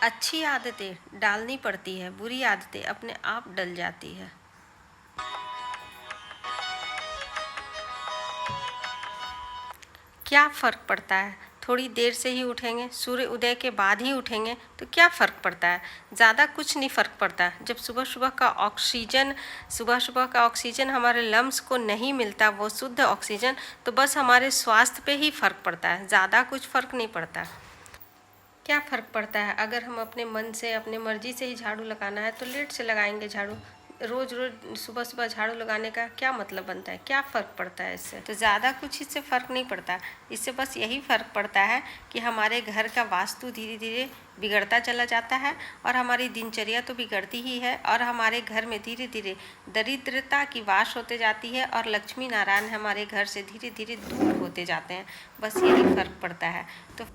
अच्छी आदतें डालनी पड़ती है, बुरी आदतें अपने आप डल जाती है। क्या फ़र्क पड़ता है? थोड़ी देर से ही उठेंगे, सूर्य उदय के बाद ही उठेंगे तो क्या फ़र्क पड़ता है? ज़्यादा कुछ नहीं फ़र्क पड़ता। जब सुबह सुबह का ऑक्सीजन हमारे लंग्स को नहीं मिलता, वो शुद्ध ऑक्सीजन, तो बस हमारे स्वास्थ्य पे ही फ़र्क पड़ता है, ज़्यादा कुछ फ़र्क नहीं पड़ता। क्या फ़र्क पड़ता है? अगर हम अपने मन से, अपने मर्जी से ही झाड़ू लगाना है तो लेट से लगाएंगे झाड़ू। रोज़ रोज़ सुबह सुबह झाड़ू लगाने का क्या मतलब बनता है? क्या फ़र्क पड़ता है इससे? तो ज़्यादा कुछ इससे फ़र्क नहीं पड़ता। इससे बस यही फ़र्क पड़ता है कि हमारे घर का वास्तु धीरे धीरे बिगड़ता चला जाता है और हमारी दिनचर्या तो बिगड़ती ही है और हमारे घर में धीरे धीरे दरिद्रता की वास होते जाती है और लक्ष्मी नारायण हमारे घर से धीरे धीरे दूर होते जाते हैं। बस यही फ़र्क पड़ता है। तो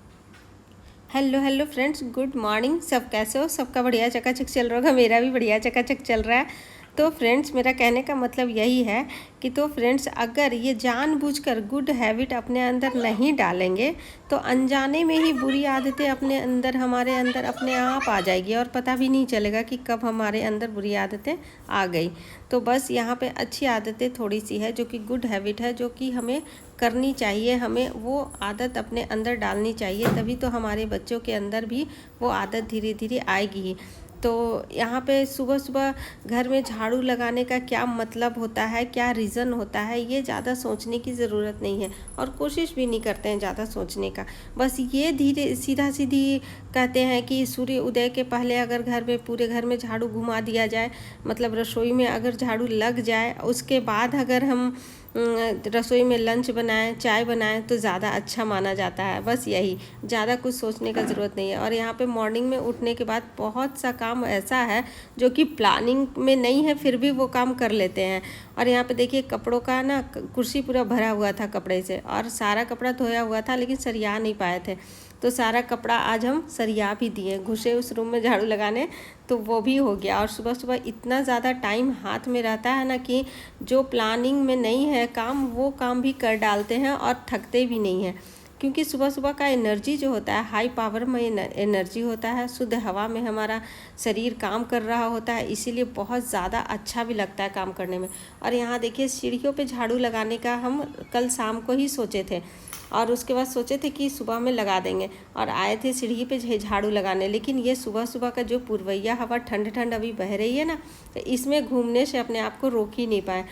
हेलो फ्रेंड्स, गुड मॉर्निंग। सब कैसे हो? सबका बढ़िया चकाचक चल रहा होगा, मेरा भी बढ़िया चकाचक चल रहा है। तो फ्रेंड्स, मेरा कहने का मतलब यही है कि तो फ्रेंड्स, अगर ये जानबूझकर गुड हैबिट अपने अंदर नहीं डालेंगे तो अनजाने में ही बुरी आदतें अपने अंदर, हमारे अंदर अपने आप आ जाएगी और पता भी नहीं चलेगा कि कब हमारे अंदर बुरी आदतें आ गई। तो बस यहाँ पे अच्छी आदतें थोड़ी सी है जो कि गुड हैबिट है, जो कि हमें करनी चाहिए। हमें वो आदत अपने अंदर डालनी चाहिए, तभी तो हमारे बच्चों के अंदर भी वो आदत धीरे धीरे आएगी ही। तो यहाँ पे सुबह सुबह घर में झाड़ू लगाने का क्या मतलब होता है, क्या रीज़न होता है, ये ज़्यादा सोचने की ज़रूरत नहीं है और कोशिश भी नहीं करते हैं ज़्यादा सोचने का। बस ये धीरे सीधा सीधी कहते हैं कि सूर्य उदय के पहले अगर घर में, पूरे घर में झाड़ू घुमा दिया जाए, मतलब रसोई में अगर झाड़ू लग जाए, उसके बाद अगर हम रसोई में लंच बनाएं, चाय बनाएं तो ज़्यादा अच्छा माना जाता है। बस यही, ज़्यादा कुछ सोचने का ज़रूरत नहीं है। और यहाँ पे मॉर्निंग में उठने के बाद बहुत सा काम ऐसा है जो कि प्लानिंग में नहीं है, फिर भी वो काम कर लेते हैं। और यहाँ पे देखिए, कपड़ों का ना, कुर्सी पूरा भरा हुआ था कपड़े से और सारा कपड़ा धोया हुआ था, लेकिन सरिया नहीं पाए थे। तो सारा कपड़ा आज हम सरिया भी दिए, घुसे उस रूम में झाड़ू लगाने, तो वो भी हो गया। और सुबह सुबह इतना ज़्यादा टाइम हाथ में रहता है ना कि जो प्लानिंग में नहीं है काम, वो काम भी कर डालते हैं और थकते भी नहीं हैं। क्योंकि सुबह सुबह का एनर्जी जो होता है, हाई पावर में एनर्जी होता है, शुद्ध हवा में हमारा शरीर काम कर रहा होता है, इसीलिए बहुत ज़्यादा अच्छा भी लगता है काम करने में। और यहाँ देखिए, सीढ़ियों पे झाड़ू लगाने का हम कल शाम को ही सोचे थे और उसके बाद सोचे थे कि सुबह में लगा देंगे और आए थे सीढ़ी पे झाड़ू लगाने। लेकिन ये सुबह सुबह का जो पूर्वैया हवा ठंड ठंड अभी बह रही है ना, तो इसमें घूमने से अपने आप को रोक ही नहीं पाए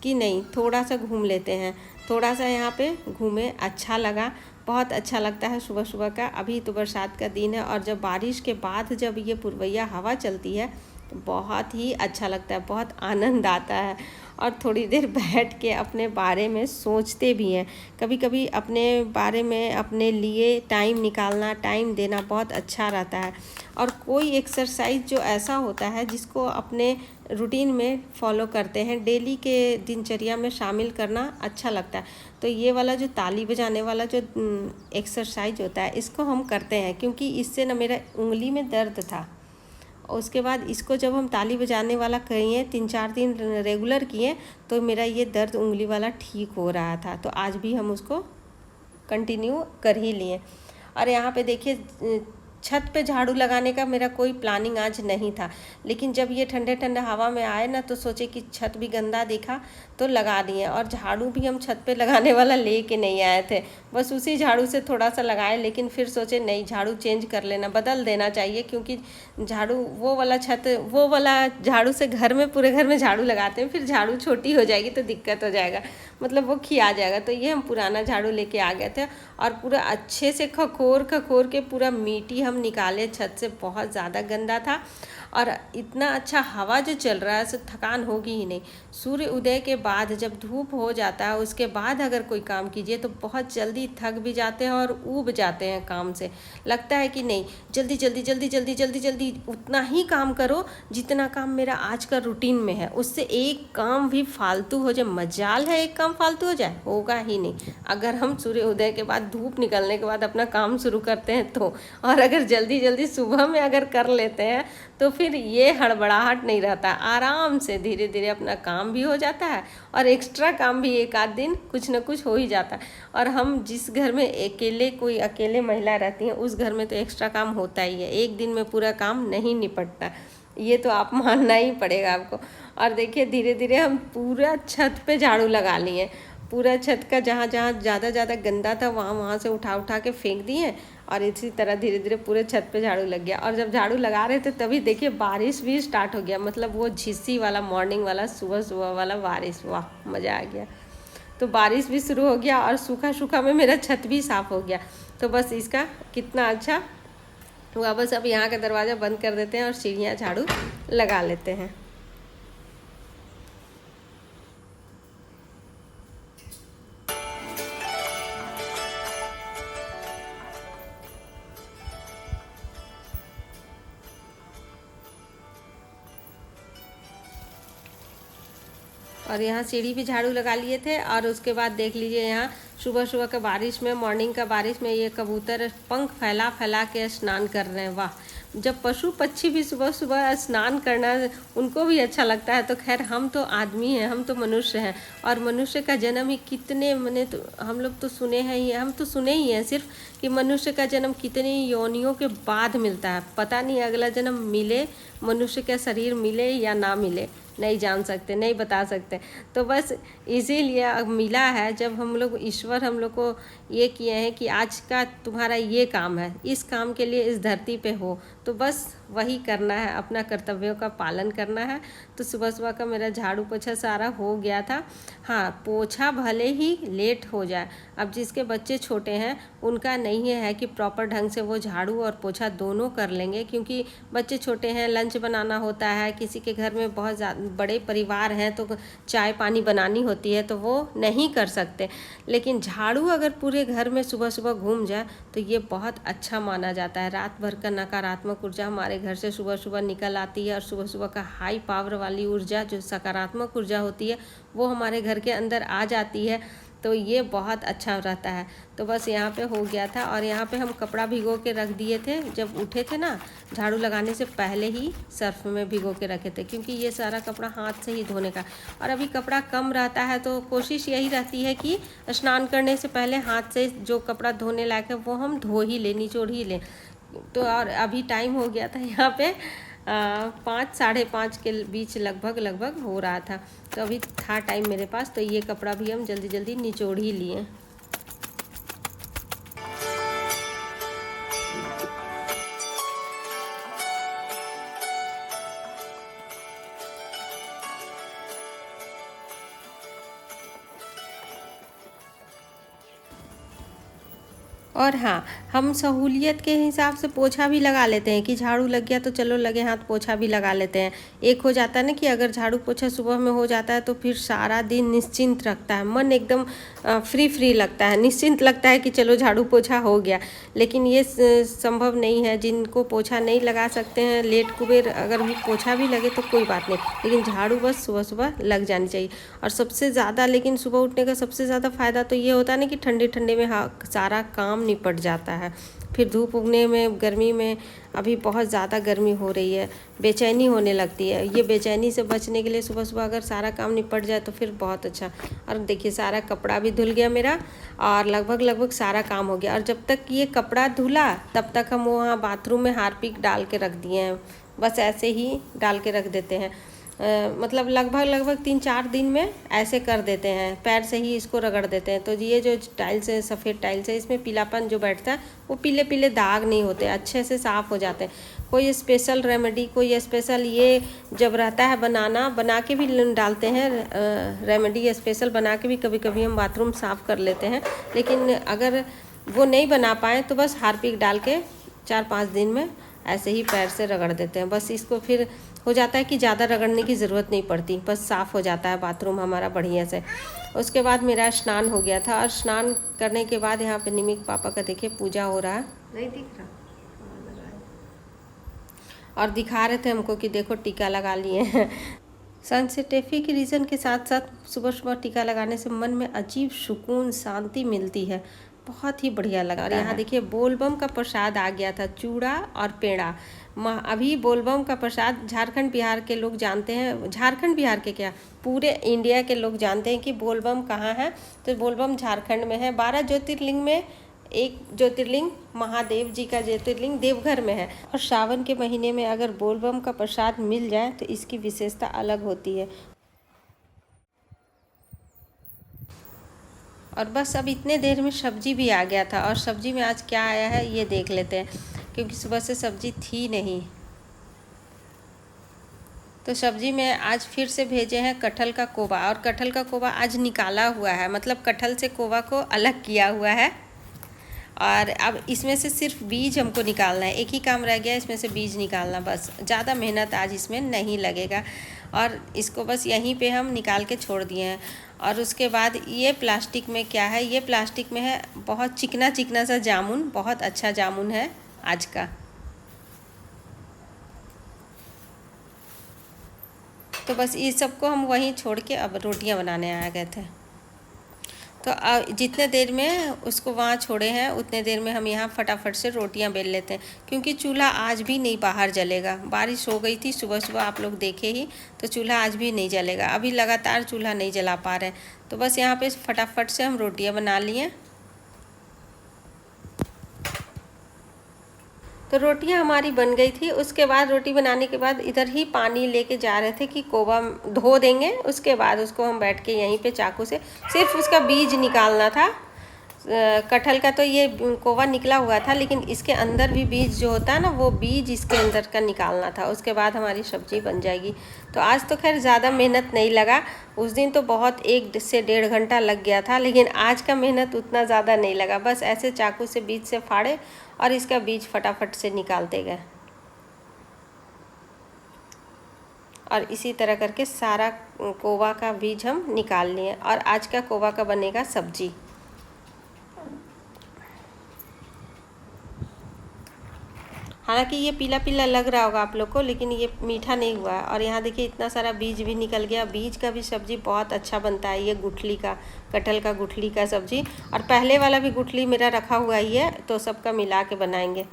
कि नहीं, थोड़ा सा घूम लेते हैं। थोड़ा सा यहाँ पे घूमे, अच्छा लगा, बहुत अच्छा लगता है सुबह सुबह का। अभी तो बरसात का दिन है और जब बारिश के बाद जब ये पूर्वैया हवा चलती है तो बहुत ही अच्छा लगता है, बहुत आनंद आता है और थोड़ी देर बैठ के अपने बारे में सोचते भी हैं। कभी कभी अपने बारे में, अपने लिए टाइम निकालना, टाइम देना बहुत अच्छा रहता है। और कोई एक्सरसाइज जो ऐसा होता है जिसको अपने रूटीन में फॉलो करते हैं, डेली के दिनचर्या में शामिल करना अच्छा लगता है। तो ये वाला जो ताली बजाने वाला जो एक्सरसाइज होता है, इसको हम करते हैं क्योंकि इससे ना मेरा उंगली में दर्द था। उसके बाद इसको जब हम ताली बजाने वाला किए, 3-4 दिन रेगुलर किए, तो मेरा ये दर्द उंगली वाला ठीक हो रहा था। तो आज भी हम उसको कंटिन्यू कर ही लिए। और यहाँ पे देखिए, छत पे झाड़ू लगाने का मेरा कोई प्लानिंग आज नहीं था, लेकिन जब ये ठंडे ठंडे हवा में आए ना, तो सोचे कि छत भी गंदा दिखा तो लगा दिए। और झाड़ू भी हम छत पे लगाने वाला ले के नहीं आए थे, बस उसी झाड़ू से थोड़ा सा लगाए। लेकिन फिर सोचे नहीं, झाड़ू चेंज कर लेना, बदल देना चाहिए, क्योंकि झाड़ू वो वाला झाड़ू से घर में, पूरे घर में झाड़ू लगाते हैं, फिर झाड़ू छोटी हो जाएगी तो दिक्कत हो जाएगा, मतलब वो खिया जाएगा। तो ये हम पुराना झाड़ू लेके आ गए थे और पूरा अच्छे से खखोर के पूरा मिट्टी हम निकाले छत से। बहुत ज़्यादा गंदा था और इतना अच्छा हवा जो चल रहा है, तो थकान होगी ही नहीं। सूर्य उदय के बाद जब धूप हो जाता है, उसके बाद अगर कोई काम कीजिए तो बहुत जल्दी थक भी जाते हैं और ऊब जाते हैं काम से। लगता है कि नहीं, जल्दी जल्दी जल्दी जल्दी जल्दी जल्दी उतना ही काम करो जितना काम मेरा आज का रूटीन में है, उससे एक काम भी फालतू हो जाए, मजाल है एक काम फालतू हो जाए, होगा ही नहीं। अगर हम सूर्य उदय के बाद, धूप निकलने के बाद अपना काम शुरू करते हैं तो, और अगर जल्दी जल्दी सुबह में अगर कर लेते हैं तो फिर ये हड़बड़ाहट नहीं रहता, आराम से धीरे धीरे अपना काम भी हो जाता है और एक्स्ट्रा काम भी एक आध दिन कुछ ना कुछ हो ही जाता है। और हम जिस घर में कोई अकेले महिला रहती हैं उस घर में तो एक्स्ट्रा काम होता ही है, एक दिन में पूरा काम नहीं निपटता, ये तो आप मानना ही पड़ेगा आपको। और देखिए धीरे धीरे हम पूरा छत पे झाड़ू लगा लिए, पूरा छत का जहाँ जहाँ ज़्यादा गंदा था वहाँ से उठा के फेंक दिए और इसी तरह धीरे धीरे पूरे छत पे झाड़ू लग गया। और जब झाड़ू लगा रहे थे तभी देखिए बारिश भी स्टार्ट हो गया, मतलब वो झिस्सी वाला मॉर्निंग वाला सुबह वाला बारिश, वाह मज़ा आ गया। तो बारिश भी शुरू हो गया और सूखा सूखा में मेरा छत भी साफ़ हो गया। तो बस इसका कितना अच्छा हुआ। बस अब यहाँ का दरवाज़ा बंद कर देते हैं और सीढ़ियाँ झाड़ू लगा लेते हैं। और यहाँ सीढ़ी भी झाड़ू लगा लिए थे। और उसके बाद देख लीजिए यहाँ सुबह का बारिश में, मॉर्निंग का बारिश में ये कबूतर पंख फैला फैला के स्नान कर रहे हैं। वाह, जब पशु पक्षी भी सुबह सुबह स्नान करना उनको भी अच्छा लगता है तो खैर हम तो आदमी हैं, हम तो मनुष्य हैं। और मनुष्य का जन्म ही कितने मैंने तो हम लोग तो सुने हैं ही, हम तो सुने ही हैं सिर्फ कि मनुष्य का जन्म कितनी योनियों के बाद मिलता है। पता नहीं अगला जन्म मिले, मनुष्य का शरीर मिले या ना मिले, नहीं जान सकते, नहीं बता सकते। तो बस इसीलिए अब मिला है, जब हम लोग ईश्वर हम लोग को ये किए हैं कि आज का तुम्हारा ये काम है, इस काम के लिए इस धरती पे हो, तो बस वही करना है, अपना कर्तव्यों का पालन करना है। तो सुबह का मेरा झाड़ू पोछा सारा हो गया था। हाँ, पोछा भले ही लेट हो जाए, अब जिसके बच्चे छोटे हैं उनका नहीं है कि प्रॉपर ढंग से वो झाड़ू और पोछा दोनों कर लेंगे, क्योंकि बच्चे छोटे हैं, लंच बनाना होता है, किसी के घर में बहुत ज़्यादा बड़े परिवार हैं तो चाय पानी बनानी होती है तो वो नहीं कर सकते। लेकिन झाड़ू अगर पूरे घर में सुबह घूम जाए तो ये बहुत अच्छा माना जाता है। रात भर का नकारात्मक ऊर्जा हमारे घर से सुबह निकल आती है और सुबह का हाई पावर वाली ऊर्जा जो सकारात्मक ऊर्जा होती है वो हमारे घर के अंदर आ जाती है, तो ये बहुत अच्छा रहता है। तो बस यहाँ पे हो गया था। और यहाँ पे हम कपड़ा भिगो के रख दिए थे, जब उठे थे ना झाड़ू लगाने से पहले ही सर्फ में भिगो के रखे थे, क्योंकि ये सारा कपड़ा हाथ से ही धोने का। और अभी कपड़ा कम रहता है तो कोशिश यही रहती है कि स्नान करने से पहले हाथ से जो कपड़ा धोने लायक है वो हम धो ही लें, निचोड़ ही लें। तो और अभी टाइम हो गया था यहाँ पे 5 साढ़े 5 के बीच लगभग हो रहा था, तो अभी था टाइम मेरे पास, तो ये कपड़ा भी हम जल्दी निचोड़ ही लिए। और हाँ, हम सहूलियत के हिसाब से पोछा भी लगा लेते हैं कि झाड़ू लग गया तो चलो लगे हाथ पोछा भी लगा लेते हैं। एक हो जाता है ना कि अगर झाड़ू पोछा सुबह में हो जाता है तो फिर सारा दिन निश्चिंत रखता है, मन एकदम फ्री लगता है, निश्चिंत लगता है कि चलो झाड़ू पोछा हो गया। लेकिन ये संभव नहीं है, जिनको पोछा नहीं लगा सकते हैं, लेट कुबेर अगर भी पोछा भी लगे तो कोई बात नहीं, लेकिन झाड़ू बस सुबह लग जानी चाहिए। और सबसे ज़्यादा लेकिन सुबह उठने का सबसे ज़्यादा फ़ायदा तो ये होता है ना कि ठंडे में सारा काम निपट जाता है। फिर धूप उगने में, गर्मी में, अभी बहुत ज़्यादा गर्मी हो रही है, बेचैनी होने लगती है। ये बेचैनी से बचने के लिए सुबह अगर सारा काम निपट जाए तो फिर बहुत अच्छा। और देखिए सारा कपड़ा भी धुल गया मेरा और लगभग सारा काम हो गया। और जब तक ये कपड़ा धुला तब तक हम वहाँ बाथरूम में हार्पिक डाल के रख दिए हैं, बस ऐसे ही डाल के रख देते हैं। मतलब लगभग 3-4 दिन में ऐसे कर देते हैं, पैर से ही इसको रगड़ देते हैं। तो ये जो टाइल्स है, सफ़ेद टाइल्स है, इसमें पीलापन जो बैठता है वो पीले दाग नहीं होते, अच्छे से साफ़ हो जाते हैं। कोई स्पेशल रेमेडी, कोई स्पेशल ये जब रहता है बना के भी डालते हैं, रेमेडी स्पेशल बना के भी कभी हम बाथरूम साफ़ कर लेते हैं। लेकिन अगर वो नहीं बना पाएँ तो बस हार्पिक डाल के 4-5 दिन में ऐसे ही पैर से रगड़ देते हैं। बस इसको फिर हो जाता है कि ज़्यादा रगड़ने की ज़रूरत नहीं पड़ती, बस साफ़ हो जाता है बाथरूम हमारा बढ़िया से। उसके बाद मेरा स्नान हो गया था और स्नान करने के बाद यहाँ पे निमिक पापा का देखिए पूजा हो रहा है, नहीं दिख रहा, और दिखा रहे थे हमको कि देखो टीका लगा लिए हैं। सेंसिटिविटी के साथ सुबह टीका लगाने से मन में अजीब सुकून, शांति मिलती है, बहुत ही बढ़िया लगा। और यहाँ देखिए बोलबम का प्रसाद आ गया था, चूड़ा और पेड़ा। अभी बोलबम का प्रसाद झारखंड बिहार के लोग जानते हैं, झारखंड बिहार के क्या पूरे इंडिया के लोग जानते हैं कि बोलबम कहाँ है। तो बोलबम झारखंड में है। 12 ज्योतिर्लिंग में एक ज्योतिर्लिंग महादेव जी का ज्योतिर्लिंग देवघर में है। और सावन के महीने में अगर बोलबम का प्रसाद मिल जाए तो इसकी विशेषता अलग होती है। और बस अब इतने देर में सब्जी भी आ गया था, और सब्जी में आज क्या आया है ये देख लेते हैं, क्योंकि सुबह से सब्जी थी नहीं। तो सब्जी में आज फिर से भेजे हैं कटहल का कोबा, और कटहल का कोबा आज निकाला हुआ है, मतलब कटहल से कोबा को अलग किया हुआ है। और अब इसमें से सिर्फ बीज हमको निकालना है, एक ही काम रह गया है, इसमें से बीज निकालना। बस ज़्यादा मेहनत आज इसमें नहीं लगेगा। और इसको बस यहीं पे हम निकाल के छोड़ दिए हैं। और उसके बाद ये प्लास्टिक में क्या है, ये प्लास्टिक में है बहुत चिकना चिकना सा जामुन, बहुत अच्छा जामुन है आज का। तो बस इस सबको हम वहीं छोड़ के अब रोटियां बनाने आ गए थे। तो जितने देर में उसको वहाँ छोड़े हैं उतने देर में हम यहाँ फटाफट से रोटियां बेल लेते हैं, क्योंकि चूल्हा आज भी नहीं बाहर जलेगा। बारिश हो गई थी सुबह सुबह, आप लोग देखे ही, तो चूल्हा आज भी नहीं जलेगा। अभी लगातार चूल्हा नहीं जला पा रहे हैं। तो बस यहाँ पे फटाफट से हम रोटियाँ बना लिए। तो रोटियां हमारी बन गई थी। उसके बाद रोटी बनाने के बाद इधर ही पानी लेके जा रहे थे कि कोबा धो देंगे, उसके बाद उसको हम बैठ के यहीं पे चाकू से सिर्फ उसका बीज निकालना था। कटहल का तो ये कोवा निकला हुआ था, लेकिन इसके अंदर भी बीज जो होता है ना, वो बीज इसके अंदर का निकालना था। उसके बाद हमारी सब्जी बन जाएगी। तो आज तो खैर ज़्यादा मेहनत नहीं लगा। उस दिन तो बहुत 1 से 1.5 घंटा लग गया था, लेकिन आज का मेहनत उतना ज़्यादा नहीं लगा। बस ऐसे चाकू से बीज से फाड़े और इसका बीज फटाफट से निकालते गए। और इसी तरह करके सारा कोवा का बीज हम निकाल लिए। और आज का कोवा का बनेगा सब्जी। हालांकि ये पीला पीला लग रहा होगा आप लोग को, लेकिन ये मीठा नहीं हुआ है। और यहाँ देखिए इतना सारा बीज भी निकल गया। बीज का भी सब्ज़ी बहुत अच्छा बनता है, ये गुठली का, कटहल का गुठली का सब्ज़ी। और पहले वाला भी गुठली मेरा रखा हुआ ही है, तो सबका मिला के बनाएंगे।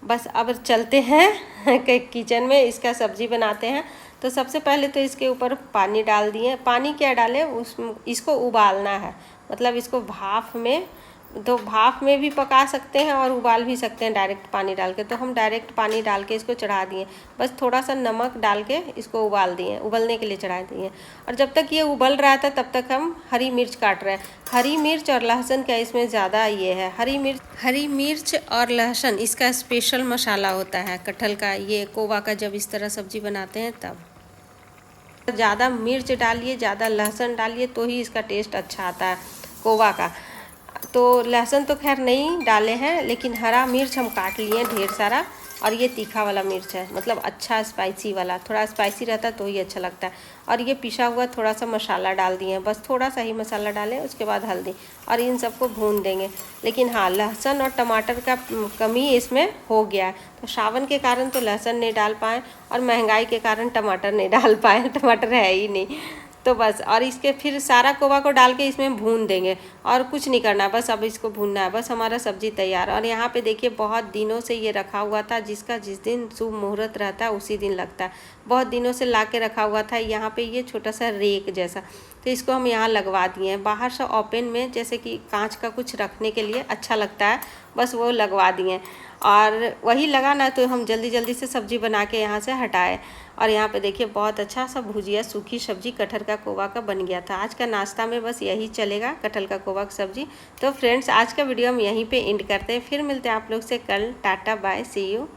बस अब चलते हैं किचन में, इसका सब्ज़ी बनाते हैं। तो सबसे पहले तो इसके ऊपर पानी डाल दिए। पानी क्या डालें, इसको उबालना है, मतलब इसको भाप में, तो भाप में भी पका सकते हैं और उबाल भी सकते हैं डायरेक्ट पानी डाल के। तो हम डायरेक्ट पानी डाल के इसको चढ़ा दिए। बस थोड़ा सा नमक डाल के इसको उबाल दिए, उबलने के लिए चढ़ा दिए। और जब तक ये उबल रहा था तब तक हम हरी मिर्च काट रहे हैं। हरी मिर्च और लहसुन का इसमें ज़्यादा ये है, हरी मिर्च और लहसुन इसका स्पेशल मसाला होता है कटहल का, ये कोवा का जब इस तरह सब्ज़ी बनाते हैं तब। ज़्यादा मिर्च डालिए, ज़्यादा लहसुन डालिए, तो ही इसका टेस्ट अच्छा आता है कोवा का। तो लहसुन तो खैर नहीं डाले हैं, लेकिन हरा मिर्च हम काट लिए ढेर सारा। और ये तीखा वाला मिर्च है, मतलब अच्छा स्पाइसी वाला, थोड़ा स्पाइसी रहता तो ही अच्छा लगता है। और ये पिसा हुआ थोड़ा सा मसाला डाल दिए हैं, बस थोड़ा सा ही मसाला डालें। उसके बाद हल्दी, और इन सबको भून देंगे। लेकिन हाँ, लहसुन और टमाटर का कमी इसमें हो गया है, तो सावन के कारण तो लहसुन नहीं डाल पाए, और महंगाई के कारण टमाटर नहीं डाल पाए, टमाटर है ही नहीं। तो बस, और इसके फिर सारा कोवा को डाल के इसमें भून देंगे, और कुछ नहीं करना, बस अब इसको भूनना है, बस हमारा सब्जी तैयार। और यहाँ पे देखिए बहुत दिनों से ये रखा हुआ था, जिसका जिस दिन शुभ मुहूर्त रहता है उसी दिन लगता है। बहुत दिनों से ला के रखा हुआ था यहाँ पे, ये छोटा सा रेक जैसा। तो इसको हम यहाँ लगवा दिए हैं, बाहर से ओपन में, जैसे कि कांच का कुछ रखने के लिए अच्छा लगता है, बस वो लगवा दिए। और वही लगा ना, तो हम जल्दी जल्दी से सब्ज़ी बना के यहाँ से हटाए। और यहाँ पे देखिए बहुत अच्छा सा भुजिया, सूखी सब्जी कटहल का कोवा का बन गया था। आज का नाश्ता में बस यही चलेगा, कटहल का कोवा की सब्जी। तो फ्रेंड्स, आज का वीडियो हम यहीं पे एंड करते हैं, फिर मिलते हैं आप लोग से कल। Tata bye, see you.